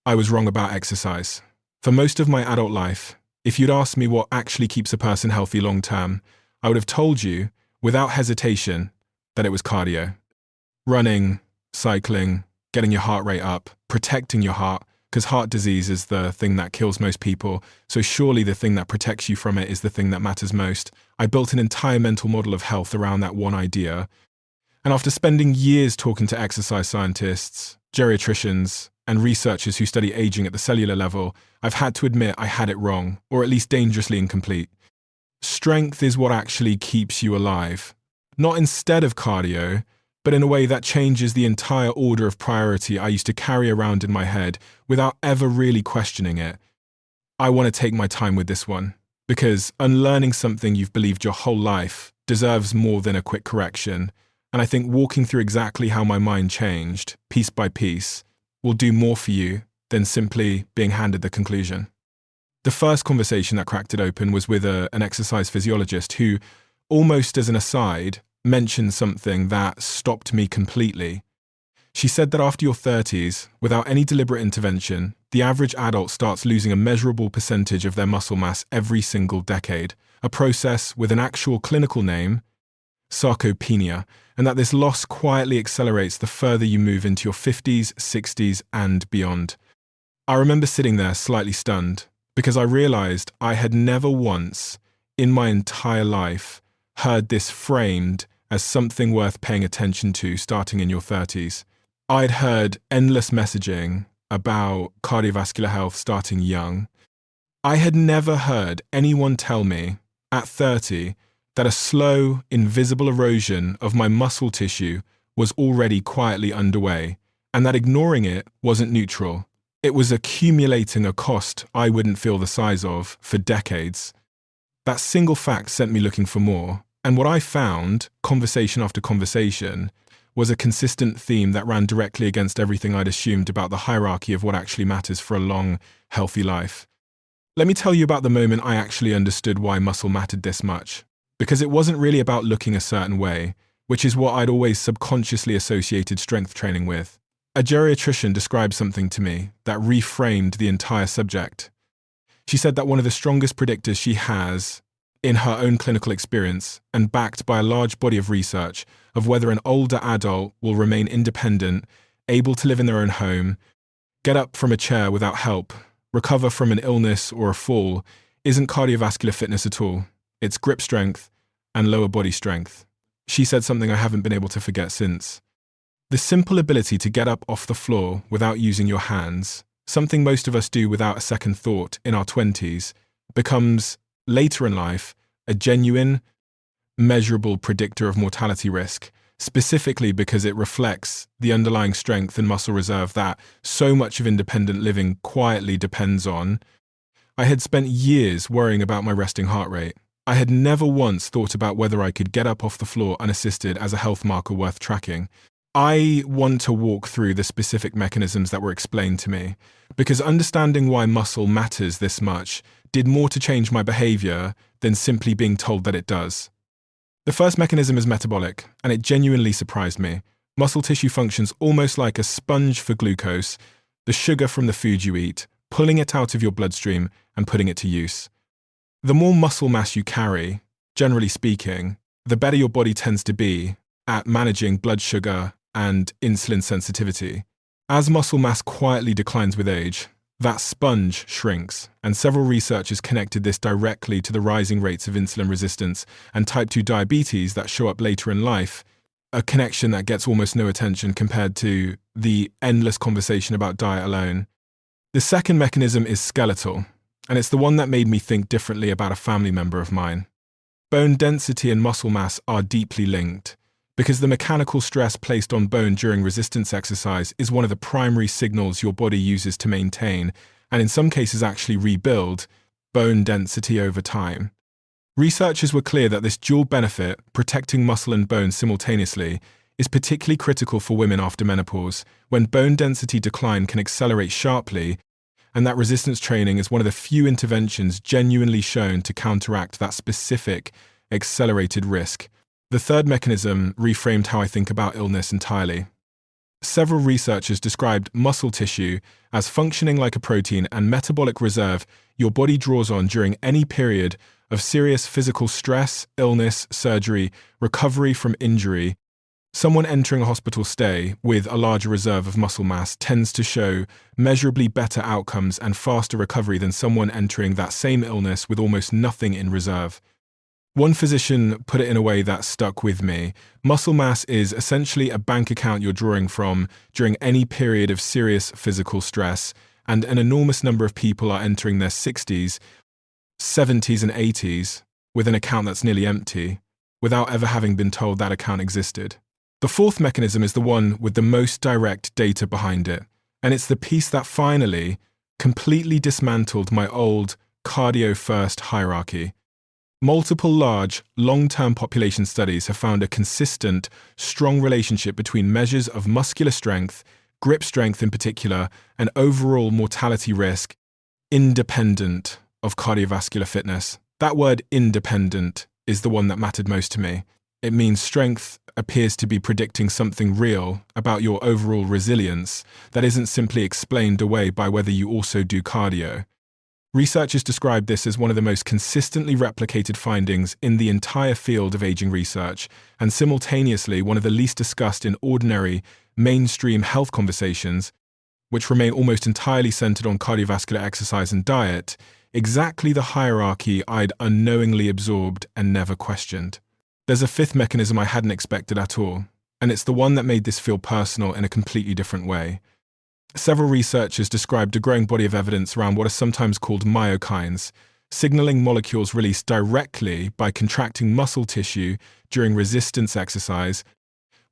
I was wrong about exercise. For most of my adult life, if you'd asked me what actually keeps a person healthy long term, I would have told you, without hesitation, that it was cardio. Running, cycling, getting your heart rate up, protecting your heart, because heart disease is the thing that kills most people, so surely the thing that protects you from it is the thing that matters most. I built an entire mental model of health around that one idea. And after spending years talking to exercise scientists, geriatricians, and researchers who study aging at the cellular level, I've had to admit I had it wrong, or at least dangerously incomplete. Strength is what actually keeps you alive. Not instead of cardio, but in a way that changes the entire order of priority I used to carry around in my head without ever really questioning it. I want to take my time with this one, because unlearning something you've believed your whole life deserves more than a quick correction, and I think walking through exactly how my mind changed, piece by piece, will do more for you than simply being handed the conclusion. The first conversation that cracked it open was with an exercise physiologist who, almost as an aside, mentioned something that stopped me completely. She said that after your 30s, without any deliberate intervention, the average adult starts losing a measurable percentage of their muscle mass every single decade, a process with an actual clinical name, sarcopenia, and that this loss quietly accelerates the further you move into your 50s, 60s, and beyond. I remember sitting there slightly stunned, because I realized I had never once, in my entire life, heard this framed as something worth paying attention to starting in your 30s. I'd heard endless messaging about cardiovascular health starting young. I had never heard anyone tell me, at 30, that a slow, invisible erosion of my muscle tissue was already quietly underway, and that ignoring it wasn't neutral. It was accumulating a cost I wouldn't feel the size of for decades. That single fact sent me looking for more, and what I found, conversation after conversation, was a consistent theme that ran directly against everything I'd assumed about the hierarchy of what actually matters for a long, healthy life. Let me tell you about the moment I actually understood why muscle mattered this much. Because it wasn't really about looking a certain way, which is what I'd always subconsciously associated strength training with. A geriatrician described something to me that reframed the entire subject. She said that one of the strongest predictors she has, in her own clinical experience, and backed by a large body of research, of whether an older adult will remain independent, able to live in their own home, get up from a chair without help, recover from an illness or a fall, isn't cardiovascular fitness at all. It's grip strength and lower body strength. She said something I haven't been able to forget since. The simple ability to get up off the floor without using your hands, something most of us do without a second thought in our 20s, becomes, later in life, a genuine, measurable predictor of mortality risk, specifically because it reflects the underlying strength and muscle reserve that so much of independent living quietly depends on. I had spent years worrying about my resting heart rate. I had never once thought about whether I could get up off the floor unassisted as a health marker worth tracking. I want to walk through the specific mechanisms that were explained to me, because understanding why muscle matters this much did more to change my behavior than simply being told that it does. The first mechanism is metabolic, and it genuinely surprised me. Muscle tissue functions almost like a sponge for glucose, the sugar from the food you eat, pulling it out of your bloodstream and putting it to use. The more muscle mass you carry, generally speaking, the better your body tends to be at managing blood sugar and insulin sensitivity. As muscle mass quietly declines with age, that sponge shrinks, and several researchers connected this directly to the rising rates of insulin resistance and type 2 diabetes that show up later in life, a connection that gets almost no attention compared to the endless conversation about diet alone. The second mechanism is skeletal, and it's the one that made me think differently about a family member of mine. Bone density and muscle mass are deeply linked, because the mechanical stress placed on bone during resistance exercise is one of the primary signals your body uses to maintain, and in some cases actually rebuild, bone density over time. Researchers were clear that this dual benefit, protecting muscle and bone simultaneously, is particularly critical for women after menopause, when bone density decline can accelerate sharply, and that resistance training is one of the few interventions genuinely shown to counteract that specific, accelerated risk. The third mechanism reframed how I think about illness entirely. Several researchers described muscle tissue as functioning like a protein and metabolic reserve your body draws on during any period of serious physical stress, illness, surgery, recovery from injury. Someone entering a hospital stay with a larger reserve of muscle mass tends to show measurably better outcomes and faster recovery than someone entering that same illness with almost nothing in reserve. One physician put it in a way that stuck with me. Muscle mass is essentially a bank account you're drawing from during any period of serious physical stress, and an enormous number of people are entering their 60s, 70s, and 80s with an account that's nearly empty, without ever having been told that account existed. The fourth mechanism is the one with the most direct data behind it, and it's the piece that finally completely dismantled my old cardio-first hierarchy. Multiple large, long-term population studies have found a consistent, strong relationship between measures of muscular strength, grip strength in particular, and overall mortality risk, independent of cardiovascular fitness. That word independent is the one that mattered most to me. It means strength appears to be predicting something real about your overall resilience that isn't simply explained away by whether you also do cardio. Researchers describe this as one of the most consistently replicated findings in the entire field of aging research, and simultaneously one of the least discussed in ordinary, mainstream health conversations, which remain almost entirely centered on cardiovascular exercise and diet, exactly the hierarchy I'd unknowingly absorbed and never questioned. There's a fifth mechanism I hadn't expected at all, and it's the one that made this feel personal in a completely different way. Several researchers described a growing body of evidence around what are sometimes called myokines, signaling molecules released directly by contracting muscle tissue during resistance exercise,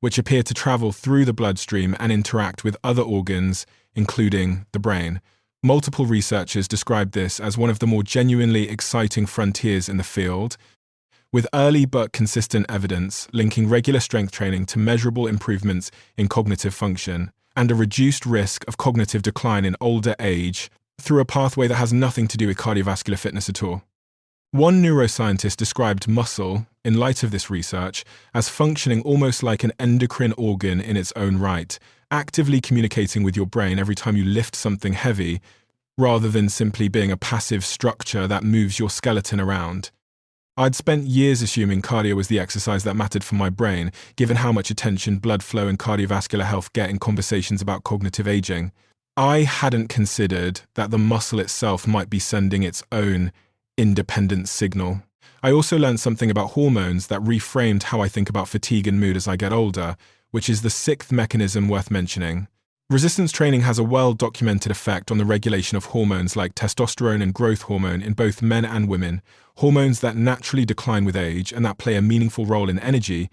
which appear to travel through the bloodstream and interact with other organs, including the brain. Multiple researchers described this as one of the more genuinely exciting frontiers in the field, with early but consistent evidence linking regular strength training to measurable improvements in cognitive function and a reduced risk of cognitive decline in older age through a pathway that has nothing to do with cardiovascular fitness at all. One neuroscientist described muscle, in light of this research, as functioning almost like an endocrine organ in its own right, actively communicating with your brain every time you lift something heavy, rather than simply being a passive structure that moves your skeleton around. I'd spent years assuming cardio was the exercise that mattered for my brain, given how much attention blood flow and cardiovascular health get in conversations about cognitive aging. I hadn't considered that the muscle itself might be sending its own independent signal. I also learned something about hormones that reframed how I think about fatigue and mood as I get older, which is the sixth mechanism worth mentioning. Resistance training has a well-documented effect on the regulation of hormones like testosterone and growth hormone in both men and women, hormones that naturally decline with age and that play a meaningful role in energy,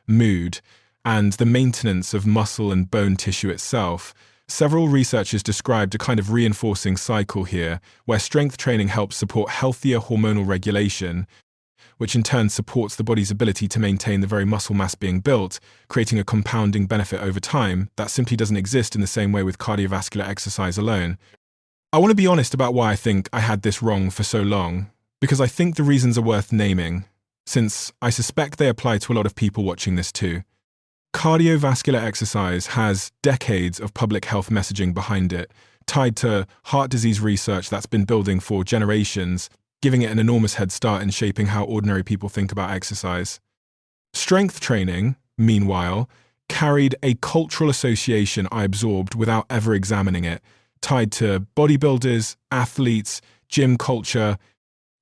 mood, and the maintenance of muscle and bone tissue itself. Several researchers described a kind of reinforcing cycle here, where strength training helps support healthier hormonal regulation, which in turn supports the body's ability to maintain the very muscle mass being built, creating a compounding benefit over time that simply doesn't exist in the same way with cardiovascular exercise alone. I want to be honest about why I think I had this wrong for so long, because I think the reasons are worth naming, since I suspect they apply to a lot of people watching this too. Cardiovascular exercise has decades of public health messaging behind it, tied to heart disease research that's been building for generations, giving it an enormous head start in shaping how ordinary people think about exercise. Strength training, meanwhile, carried a cultural association I absorbed without ever examining it, tied to bodybuilders, athletes, gym culture,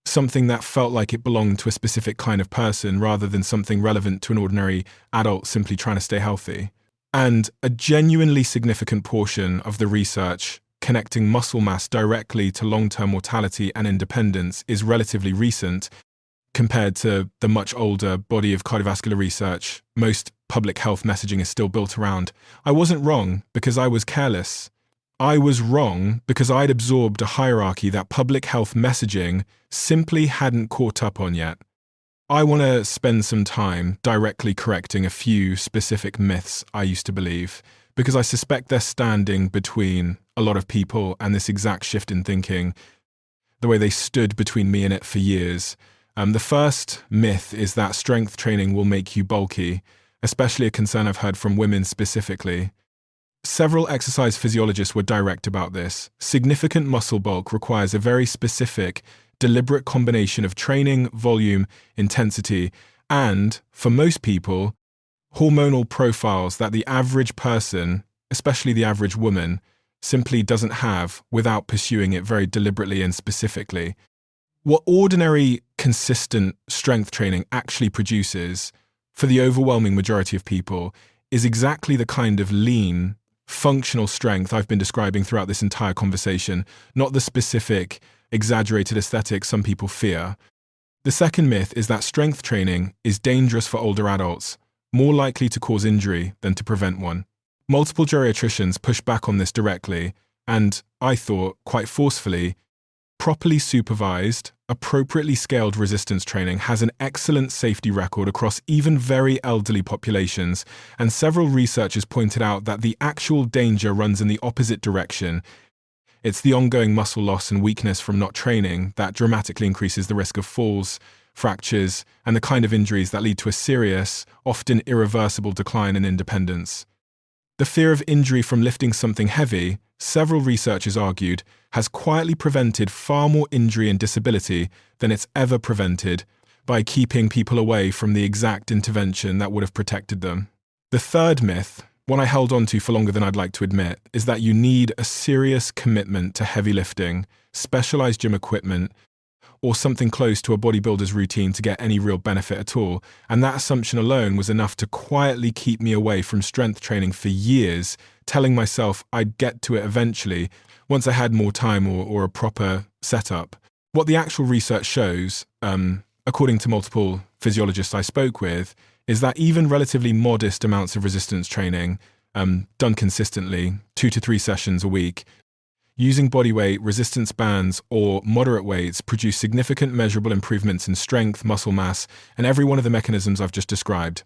something that felt like it belonged to a specific kind of person rather than something relevant to an ordinary adult simply trying to stay healthy. And a genuinely significant portion of the research connecting muscle mass directly to long-term mortality and independence is relatively recent compared to the much older body of cardiovascular research most public health messaging is still built around. I wasn't wrong because I was careless. I was wrong because I'd absorbed a hierarchy that public health messaging simply hadn't caught up on yet. I want to spend some time directly correcting a few specific myths I used to believe, because I suspect they're standing between a lot of people and this exact shift in thinking, the way they stood between me and it for years. The first myth is that strength training will make you bulky, especially a concern I've heard from women specifically. Several exercise physiologists were direct about this. Significant muscle bulk requires a very specific, deliberate combination of training, volume, intensity, and, for most people, hormonal profiles that the average person, especially the average woman, simply doesn't have without pursuing it very deliberately and specifically. What ordinary, consistent strength training actually produces, for the overwhelming majority of people, is exactly the kind of lean, functional strength I've been describing throughout this entire conversation, not the specific, exaggerated aesthetic some people fear. The second myth is that strength training is dangerous for older adults, more likely to cause injury than to prevent one. Multiple geriatricians push back on this directly, and, I thought, quite forcefully, properly supervised, appropriately scaled resistance training has an excellent safety record across even very elderly populations, and several researchers pointed out that the actual danger runs in the opposite direction. It's the ongoing muscle loss and weakness from not training that dramatically increases the risk of falls, fractures, and the kind of injuries that lead to a serious, often irreversible decline in independence. The fear of injury from lifting something heavy, several researchers argued, has quietly prevented far more injury and disability than it's ever prevented by keeping people away from the exact intervention that would have protected them. The third myth, one I held on to for longer than I'd like to admit, is that you need a serious commitment to heavy lifting, specialized gym equipment, or something close to a bodybuilder's routine to get any real benefit at all, and that assumption alone was enough to quietly keep me away from strength training for years, telling myself I'd get to it eventually, once I had more time or a proper setup. What the actual research shows, according to multiple physiologists I spoke with, is that even relatively modest amounts of resistance training, done consistently, 2 to 3 sessions a week, using bodyweight, resistance bands, or moderate weights produce significant measurable improvements in strength, muscle mass, and every one of the mechanisms I've just described.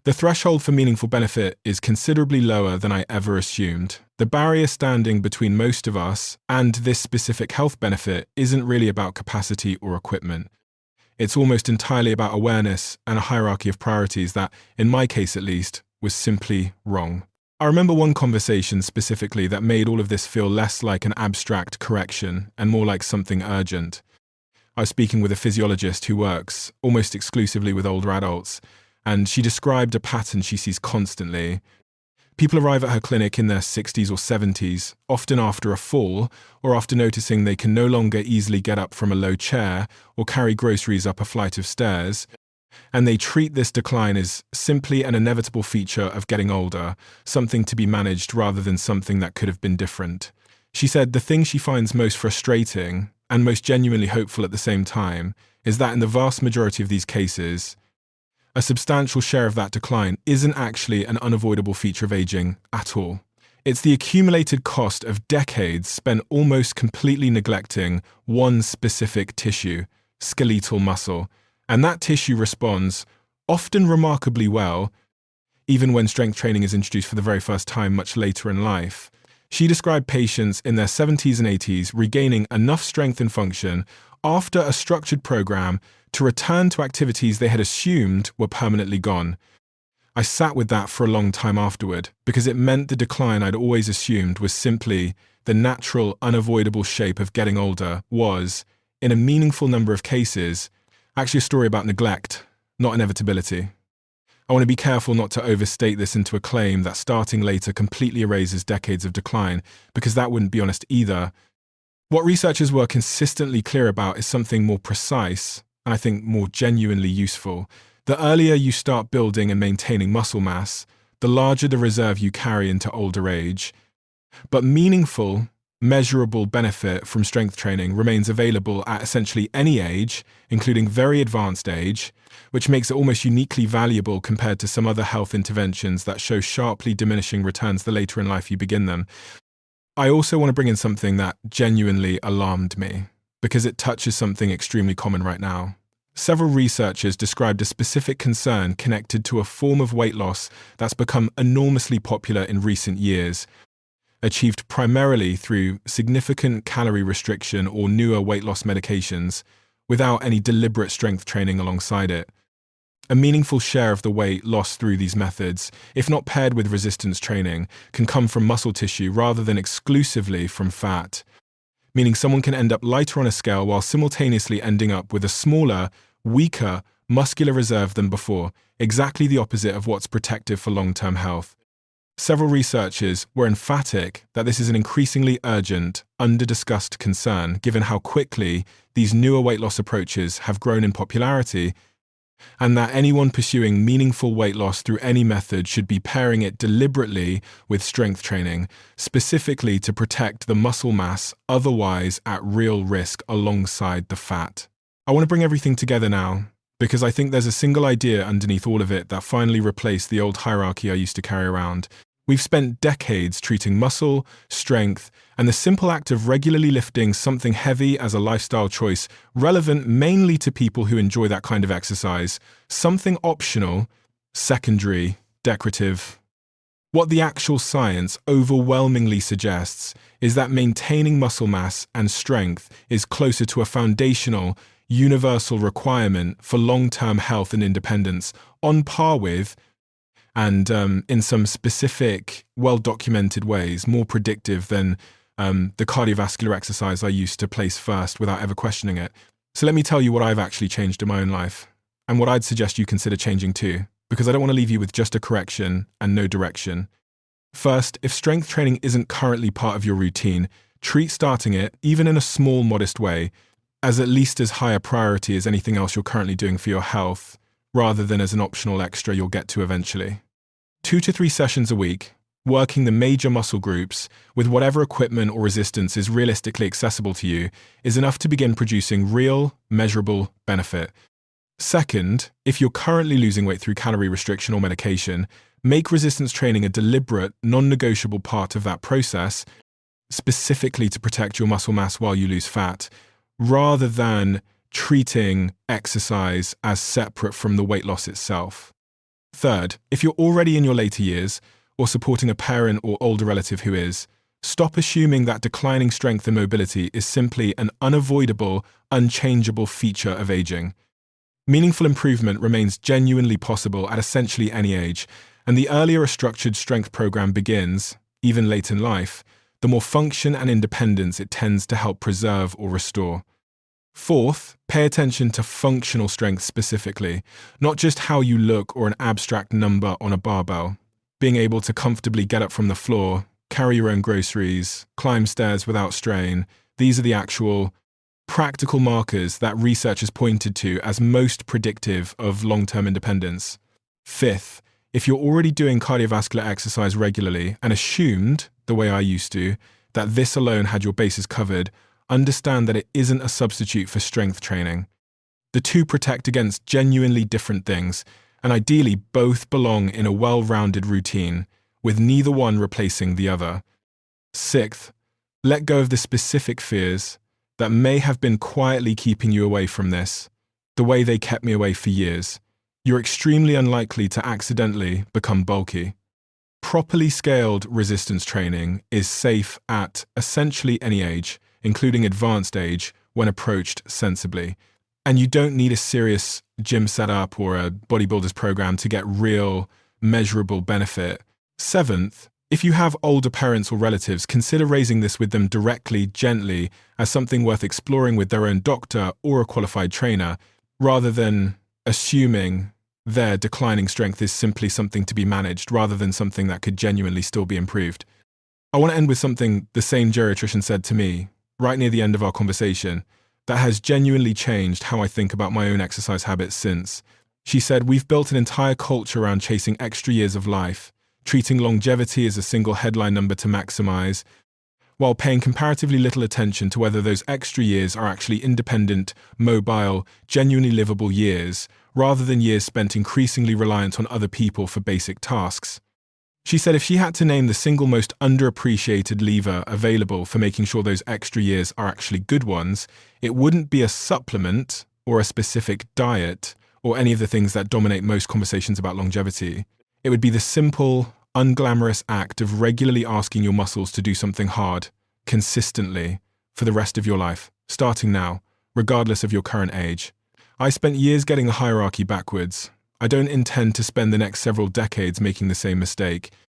The threshold for meaningful benefit is considerably lower than I ever assumed. The barrier standing between most of us and this specific health benefit isn't really about capacity or equipment. It's almost entirely about awareness and a hierarchy of priorities that, in my case at least, was simply wrong. I remember one conversation specifically that made all of this feel less like an abstract correction and more like something urgent. I was speaking with a physiologist who works almost exclusively with older adults, and she described a pattern she sees constantly. People arrive at her clinic in their 60s or 70s, often after a fall or after noticing they can no longer easily get up from a low chair or carry groceries up a flight of stairs, and they treat this decline as simply an inevitable feature of getting older, something to be managed rather than something that could have been different. She said the thing she finds most frustrating, and most genuinely hopeful at the same time, is that in the vast majority of these cases, a substantial share of that decline isn't actually an unavoidable feature of aging at all. It's the accumulated cost of decades spent almost completely neglecting one specific tissue, skeletal muscle, and that tissue responds, often remarkably well, even when strength training is introduced for the very first time much later in life. She described patients in their 70s and 80s regaining enough strength and function after a structured program to return to activities they had assumed were permanently gone. I sat with that for a long time afterward, because it meant the decline I'd always assumed was simply the natural, unavoidable shape of getting older was, in a meaningful number of cases, actually a story about neglect, not inevitability. I want to be careful not to overstate this into a claim that starting later completely erases decades of decline, because that wouldn't be honest either. What researchers were consistently clear about is something more precise, and I think more genuinely useful. The earlier you start building and maintaining muscle mass, the larger the reserve you carry into older age. But meaningful, measurable benefit from strength training remains available at essentially any age, including very advanced age, which makes it almost uniquely valuable compared to some other health interventions that show sharply diminishing returns the later in life you begin them. I also want to bring in something that genuinely alarmed me, because it touches something extremely common right now. Several researchers described a specific concern connected to a form of weight loss that's become enormously popular in recent years, achieved primarily through significant calorie restriction or newer weight loss medications, without any deliberate strength training alongside it. A meaningful share of the weight lost through these methods, if not paired with resistance training, can come from muscle tissue rather than exclusively from fat, meaning someone can end up lighter on a scale while simultaneously ending up with a smaller, weaker, muscular reserve than before, exactly the opposite of what's protective for long-term health. Several researchers were emphatic that this is an increasingly urgent, under-discussed concern given how quickly these newer weight loss approaches have grown in popularity, and that anyone pursuing meaningful weight loss through any method should be pairing it deliberately with strength training, specifically to protect the muscle mass otherwise at real risk alongside the fat. I want to bring everything together now, because I think there's a single idea underneath all of it that finally replaced the old hierarchy I used to carry around. We've spent decades treating muscle, strength, and the simple act of regularly lifting something heavy as a lifestyle choice, relevant mainly to people who enjoy that kind of exercise, something optional, secondary, decorative. What the actual science overwhelmingly suggests is that maintaining muscle mass and strength is closer to a foundational, universal requirement for long-term health and independence, on par with, and in some specific, well-documented ways, more predictive than the cardiovascular exercise I used to place first without ever questioning it. So let me tell you what I've actually changed in my own life, and what I'd suggest you consider changing too, because I don't want to leave you with just a correction and no direction. First, if strength training isn't currently part of your routine, treat starting it, even in a small, modest way, as at least as high a priority as anything else you're currently doing for your health, rather than as an optional extra you'll get to eventually. 2 to 3 sessions a week, working the major muscle groups with whatever equipment or resistance is realistically accessible to you, is enough to begin producing real, measurable benefit. Second, if you're currently losing weight through calorie restriction or medication, make resistance training a deliberate, non-negotiable part of that process, specifically to protect your muscle mass while you lose fat, rather than treating exercise as separate from the weight loss itself. Third, if you're already in your later years, or supporting a parent or older relative who is, stop assuming that declining strength and mobility is simply an unavoidable, unchangeable feature of aging. Meaningful improvement remains genuinely possible at essentially any age, and the earlier a structured strength program begins, even late in life, the more function and independence it tends to help preserve or restore. Fourth, pay attention to functional strength specifically, not just how you look or an abstract number on a barbell. Being able to comfortably get up from the floor, carry your own groceries, climb stairs without strain, these are the actual practical markers that research has pointed to as most predictive of long-term independence. Fifth, if you're already doing cardiovascular exercise regularly and assumed, the way I used to, that this alone had your bases covered, understand that it isn't a substitute for strength training. The two protect against genuinely different things, and ideally both belong in a well-rounded routine, with neither one replacing the other. Sixth, let go of the specific fears that may have been quietly keeping you away from this, the way they kept me away for years. You're extremely unlikely to accidentally become bulky. Properly scaled resistance training is safe at essentially any age, including advanced age, when approached sensibly. And you don't need a serious gym setup or a bodybuilder's program to get real, measurable benefit. Seventh, if you have older parents or relatives, consider raising this with them directly, gently, as something worth exploring with their own doctor or a qualified trainer, rather than assuming their declining strength is simply something to be managed, rather than something that could genuinely still be improved. I want to end with something the same geriatrician said to me, right near the end of our conversation, that has genuinely changed how I think about my own exercise habits since. She said, "We've built an entire culture around chasing extra years of life, treating longevity as a single headline number to maximize, while paying comparatively little attention to whether those extra years are actually independent, mobile, genuinely livable years, rather than years spent increasingly reliant on other people for basic tasks." She said if she had to name the single most underappreciated lever available for making sure those extra years are actually good ones, it wouldn't be a supplement or a specific diet or any of the things that dominate most conversations about longevity. It would be the simple, unglamorous act of regularly asking your muscles to do something hard, consistently, for the rest of your life, starting now, regardless of your current age. I spent years getting the hierarchy backwards. I don't intend to spend the next several decades making the same mistake.